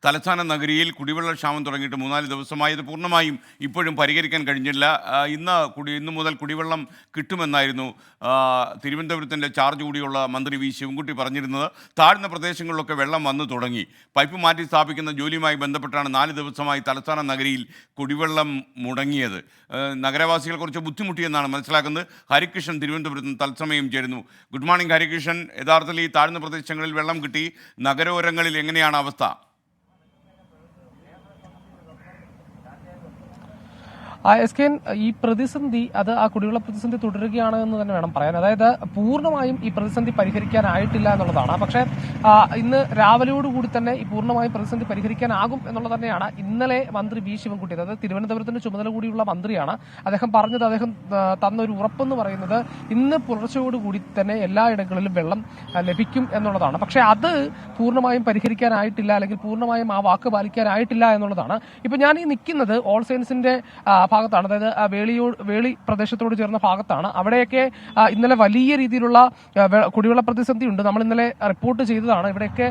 തലസ്ഥാന നഗരിയിൽ കുടിവെള്ളക്ഷാമം തുടങ്ങിയിട്ട് 3-4 ദിവസമായത് പൂർണ്ണമായും ഇപ്പോഴും പരിഹരിക്കാൻ കഴിഞ്ഞില്ല. ഇന്ന് മുതൽ കുടിവെള്ളം കിട്ടുമെന്നായിരുന്നു തിരുവനന്തപുരത്തിൻ്റെ ചാർജ് കൂടിയുള്ള മന്ത്രി വി ശിവൻകുട്ടി പറഞ്ഞിരുന്നത്. താഴ്ന്ന പ്രദേശങ്ങളിലൊക്കെ വെള്ളം വന്നു തുടങ്ങി. പൈപ്പ് മാറ്റി സ്ഥാപിക്കുന്ന ജോലിയുമായി ബന്ധപ്പെട്ടാണ് 4 ദിവസമായി തലസ്ഥാന നഗരിയിൽ കുടിവെള്ളം മുടങ്ങിയത്. നഗരവാസികൾ കുറച്ച് ബുദ്ധിമുട്ടിയെന്നാണ് മനസ്സിലാക്കുന്നത്. ഹരികൃഷ്ണൻ തിരുവനന്തപുരത്ത് തത്സമയം ചേരുന്നു. Good morning Harikrishnan. യഥാർത്ഥത്തിൽ ഈ താഴ്ന്ന പ്രദേശങ്ങളിൽ വെള്ളം കിട്ടി. നഗരോരങ്ങളിൽ എങ്ങനെയാണ് അവസ്ഥ? ഈ പ്രതിസന്ധി ആ കുടിവെള്ള പ്രതിസന്ധി തുടരുകയാണ് എന്ന് തന്നെ വേണം പറയാൻ. അതായത് പൂർണ്ണമായും ഈ പ്രതിസന്ധി പരിഹരിക്കാനായിട്ടില്ല എന്നുള്ളതാണ്. പക്ഷേ ഇന്ന് രാവിലെയോടുകൂടി തന്നെ ഈ പൂർണ്ണമായും പ്രതിസന്ധി പരിഹരിക്കാനാകും എന്നുള്ളത് തന്നെയാണ് ഇന്നലെ മന്ത്രി വി ശിവൻകുട്ടി, അതായത് തിരുവനന്തപുരത്തിന്റെ ചുമതല കൂടിയുള്ള മന്ത്രിയാണ്, അദ്ദേഹം പറഞ്ഞത്. അദ്ദേഹം തന്നൊരു ഉറപ്പെന്ന് പറയുന്നത് ഇന്ന് പുലർച്ചയോടുകൂടി തന്നെ എല്ലായിടങ്ങളിലും വെള്ളം ലഭിക്കും എന്നുള്ളതാണ്. പക്ഷേ അത് പൂർണ്ണമായും പരിഹരിക്കാനായിട്ടില്ല, അല്ലെങ്കിൽ പൂർണ്ണമായും ആ വാക്ക് പാലിക്കാനായിട്ടില്ല എന്നുള്ളതാണ്. ഇപ്പൊ ഞാൻ ഈ നിൽക്കുന്നത് ഓൾ സയൻസിന്റെ ഭാഗത്താണ്, അതായത് വേളി പ്രദേശത്തോട് ചേർന്ന ഭാഗത്താണ്. അവിടെയൊക്കെ ഇന്നലെ വലിയ രീതിയിലുള്ള കുടിവെള്ള പ്രതിസന്ധി ഉണ്ട്. നമ്മൾ ഇന്നലെ റിപ്പോർട്ട് ചെയ്തതാണ്. ഇവിടെയൊക്കെ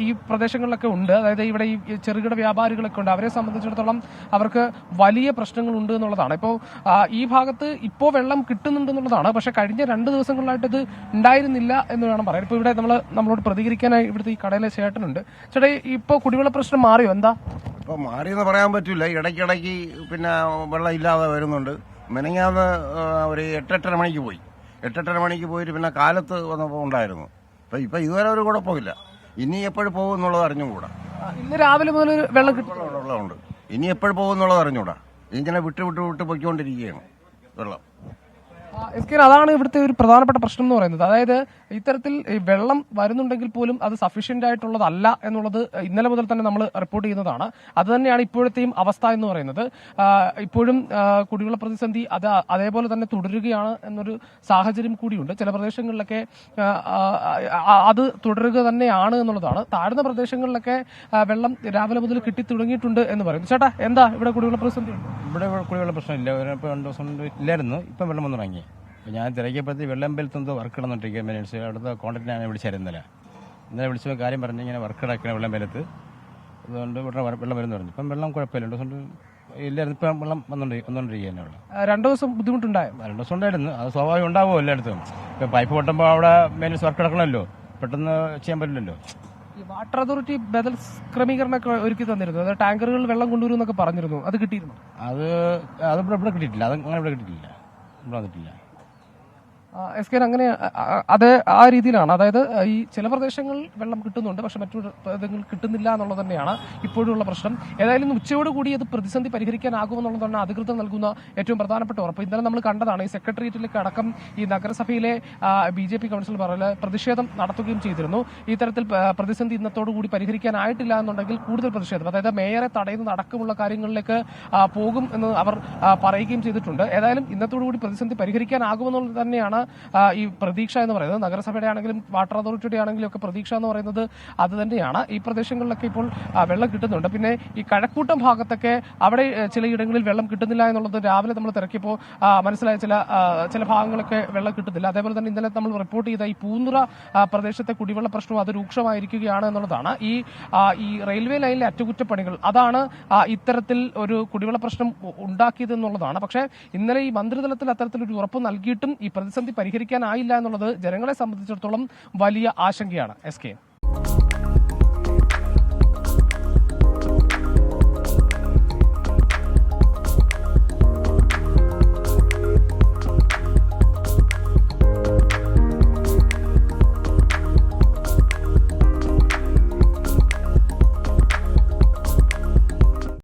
ഈ പ്രദേശങ്ങളിലൊക്കെ ഉണ്ട്. അതായത് ഇവിടെ ഈ ചെറുകിട വ്യാപാരികളൊക്കെ ഉണ്ട്. അവരെ സംബന്ധിച്ചിടത്തോളം അവർക്ക് വലിയ പ്രശ്നങ്ങളുണ്ട് എന്നുള്ളതാണ്. ഇപ്പോൾ ഈ ഭാഗത്ത് ഇപ്പോൾ വെള്ളം കിട്ടുന്നുണ്ടെന്നുള്ളതാണ്. പക്ഷെ കഴിഞ്ഞ 2 ദിവസങ്ങളിലായിട്ട് ഇത് ഉണ്ടായിരുന്നില്ല എന്ന് വേണം പറയാൻ. ഇപ്പോൾ ഇവിടെ നമ്മളോട് പ്രതികരിക്കാനായി ഇവിടുത്തെ ഈ കടയിലെ ചേട്ടനുണ്ട്. ചേട്ടാ, ഇപ്പോൾ കുടിവെള്ള പ്രശ്നം മാറിയോ? എന്താ ഇപ്പോൾ മാറിയെന്ന് പറയാൻ പറ്റില്ല. ഇടയ്ക്കിടയ്ക്ക് പിന്നെ വെള്ളം ഇല്ലാതെ വരുന്നുണ്ട്. മെനങ്ങാന്ന് ഒരു 8-8:30 മണിക്ക് പോയി. 8-8:30 മണിക്ക് പോയിട്ട് പിന്നെ കാലത്ത് വന്നപ്പോൾ ഉണ്ടായിരുന്നു. ഇപ്പം ഇതുവരെ ഒരു കുഴപ്പമില്ല. ഇനി എപ്പോഴും പോകും എന്നുള്ളത് അറിഞ്ഞുകൂടാ. ഇന്ന് രാവിലെ മുതൽ വെള്ളമുണ്ട്. ഇനി എപ്പോഴും പോകും എന്നുള്ളത് അറിഞ്ഞുകൂടാ. ഇങ്ങനെ വിട്ട് പൊയ്ക്കൊണ്ടിരിക്കുകയാണ് വെള്ളം. അതാണ് ഇവിടുത്തെ ഒരു പ്രധാനപ്പെട്ട പ്രശ്നം എന്ന് പറയുന്നത്. അതായത് ഇത്തരത്തിൽ വെള്ളം വരുന്നുണ്ടെങ്കിൽ പോലും അത് സഫീഷ്യന്റ് ആയിട്ടുള്ളതല്ല എന്നുള്ളത് ഇന്നലെ മുതൽ തന്നെ നമ്മൾ റിപ്പോർട്ട് ചെയ്യുന്നതാണ്. അത് തന്നെയാണ് ഇപ്പോഴത്തെയും അവസ്ഥ എന്ന് പറയുന്നത്. ഇപ്പോഴും കുടിവെള്ള പ്രതിസന്ധി അതേപോലെ തന്നെ തുടരുകയാണ് എന്നൊരു സാഹചര്യം കൂടിയുണ്ട്. ചില പ്രദേശങ്ങളിലൊക്കെ അത് തുടരുക തന്നെയാണ് എന്നുള്ളതാണ്. താഴ്ന്ന പ്രദേശങ്ങളിലൊക്കെ വെള്ളം രാവിലെ മുതൽ കിട്ടി തുടങ്ങിയിട്ടുണ്ട് എന്ന് പറയുന്നു. ചേട്ടാ, എന്താ ഇവിടെ കുടിവെള്ള പ്രതിസന്ധി ഉണ്ട്? ഇവിടെ കുടിവെള്ള പ്രശ്നമില്ല. 2 ദിവസം ഇല്ലായിരുന്നു. ഇപ്പം വെള്ളം വന്നു തുടങ്ങി. ഞാൻ തിരക്കിയപ്പോഴത്തേക്ക് വെള്ളമ്പലത്തെന്തോ വർക്ക് ഇടുന്നിട്ടിരിക്കുക. മെയിൻസ് അവിടുത്തെ കോൺട്രാക്ട് ഞാൻ വിളിച്ചായിരുന്നില്ല. ഇന്നലെ വിളിച്ചപ്പോൾ കാര്യം പറഞ്ഞു, ഇങ്ങനെ വർക്ക് ഇടക്കണം വെള്ളമ്പലത്ത്, അതുകൊണ്ട് ഇവിടെ വെള്ളം വരുന്നു പറഞ്ഞു. ഇപ്പം വെള്ളം കുഴപ്പമില്ല. 2 ദിവസം ഇല്ലായിരുന്നു. ഇപ്പം വെള്ളം വന്നുകൊണ്ടിരിക്കുകയാണ്. അവിടെ 2 ദിവസം ബുദ്ധിമുട്ടുണ്ടായോ? 2 ദിവസം ഉണ്ടായിരുന്നു. അത് സ്വാഭാവികം ഉണ്ടാവുമോ എല്ലായിടത്തും. ഇപ്പം പൈപ്പ് പൊട്ടുമ്പോൾ അവിടെ മെയിൻസ് വർക്ക് ഇടക്കണമല്ലോ, പെട്ടെന്ന് ചെയ്യാൻ പറ്റില്ലല്ലോ. ഈ വാട്ടർ അതോറിറ്റി ബദൽ ക്രമീകരണമൊക്കെ ഒരുക്കി തന്നിരുന്നു. അത് ടാങ്കറുകളിൽ വെള്ളം കൊണ്ടുവരും എന്നൊക്കെ പറഞ്ഞിരുന്നു. അത് കിട്ടിയിരുന്നു? അത് ഇവിടെ കിട്ടിയിട്ടില്ല. അത് അങ്ങനെ ഇവിടെ കിട്ടിയിട്ടില്ല. ഇവിടെ വന്നിട്ടില്ല. അങ്ങനെ അത് ആ രീതിയിലാണ്. അതായത് ഈ ചില പ്രദേശങ്ങളിൽ വെള്ളം കിട്ടുന്നുണ്ട്, പക്ഷെ മറ്റു പ്രദേശങ്ങളിൽ കിട്ടുന്നില്ല എന്നുള്ളത് തന്നെയാണ് ഇപ്പോഴുള്ള പ്രശ്നം. ഏതായാലും ഉച്ചയോട് കൂടി അത് പ്രതിസന്ധി പരിഹരിക്കാനാകുമെന്നുള്ളതാണ് അധികൃതർ നൽകുന്ന ഏറ്റവും പ്രധാനപ്പെട്ട ഉറപ്പ്. ഇന്നലെ നമ്മൾ കണ്ടതാണ്. ഈ സെക്രട്ടേറിയറ്റിലേക്ക് അടക്കം ഈ നഗരസഭയിലെ BJP കൗൺസിൽ പറഞ്ഞ പ്രതിഷേധം നടത്തുകയും ചെയ്തിരുന്നു. ഇത്തരത്തിൽ പ്രതിസന്ധി ഇന്നത്തോടു കൂടി പരിഹരിക്കാനായിട്ടില്ല എന്നുണ്ടെങ്കിൽ കൂടുതൽ പ്രതിഷേധം, അതായത് മേയറെ തടയുന്ന അടക്കമുള്ള കാര്യങ്ങളിലേക്ക് പോകും എന്ന് അവർ പറയുകയും ചെയ്തിട്ടുണ്ട്. ഏതായാലും ഇന്നത്തോടു കൂടി പ്രതിസന്ധി പരിഹരിക്കാനാകുമെന്നുള്ളത് തന്നെയാണ് ഈ പ്രതീക്ഷ എന്ന് പറയുന്നത്. നഗരസഭയുടെ ആണെങ്കിലും വാട്ടർ അതോറിറ്റിയുടെ ആണെങ്കിലും ഒക്കെ പ്രതീക്ഷ എന്ന് പറയുന്നത് അത് തന്നെയാണ്. ഈ പ്രദേശങ്ങളിലൊക്കെ ഇപ്പോൾ വെള്ളം കിട്ടുന്നുണ്ട്. പിന്നെ ഈ കഴക്കൂട്ടം ഭാഗത്തൊക്കെ അവിടെ ചിലയിടങ്ങളിൽ വെള്ളം കിട്ടുന്നില്ല എന്നുള്ളത് രാവിലെ നമ്മൾ തിരക്കിയപ്പോൾ മനസ്സിലായ ചില ഭാഗങ്ങളൊക്കെ വെള്ളം കിട്ടുന്നില്ല. അതേപോലെ തന്നെ ഇന്നലെ നമ്മൾ റിപ്പോർട്ട് ചെയ്ത ഈ പൂന്തുറ പ്രദേശത്തെ കുടിവെള്ള പ്രശ്നവും അത് രൂക്ഷമായിരിക്കുകയാണ് എന്നുള്ളതാണ്. ഈ റെയിൽവേ ലൈനിലെ അറ്റകുറ്റപ്പണികൾ അതാണ് ഇത്തരത്തിൽ ഒരു കുടിവെള്ള പ്രശ്നം ഉണ്ടാക്കിയത് എന്നുള്ളതാണ്. പക്ഷേ ഇന്നലെ ഈ മന്ത്രിതലത്തിൽ അത്തരത്തിലൊരു ഉറപ്പ് നൽകിയിട്ടും ഈ പ്രതിസന്ധി പരിഹരിക്കാനായില്ല എന്നുള്ളത് ജനങ്ങളെ സംബന്ധിച്ചിടത്തോളം വലിയ ആശങ്കയാണ്. SK